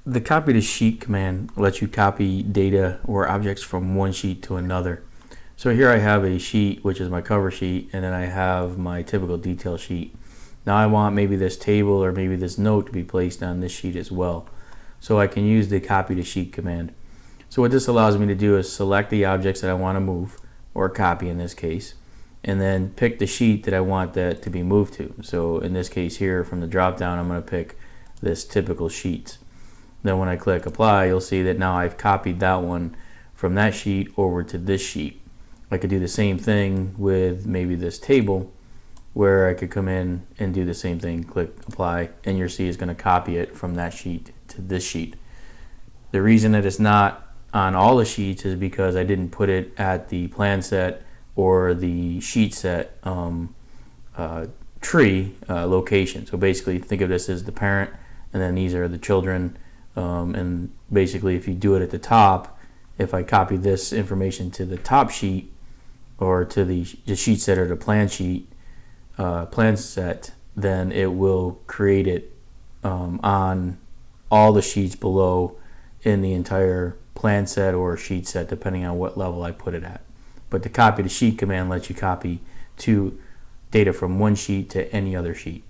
The copy to sheet command lets you copy data or objects from one sheet to another. So here I have a sheet, which is my cover sheet, and then I have my typical detail sheet. Now I want maybe this table or maybe this note to be placed on this sheet as well. So I can use the copy to sheet command. So what this allows me to do is select the objects that I want to move, or copy in this case, and then pick the sheet that I want that to be moved to. So in this case here, from the drop down, I'm going to pick this typical sheet. Then when I click apply, you'll see that now I've copied that one from that sheet over to this sheet. I could do the same thing with maybe this table, where I could come in and do the same thing, click apply, and you'll see it's going to copy it from that sheet to this sheet. The reason that it's not on all the sheets is because I didn't put it at the plan set or the sheet set tree location. So basically think of this as the parent, and then these are the children. And basically if you do it at the top, if I copy this information to the top sheet or to the sheet set or the plan sheet, plan set, then it will create it on all the sheets below in the entire plan set or sheet set, depending on what level I put it at. But the copy to sheet command lets you copy to data from one sheet to any other sheet.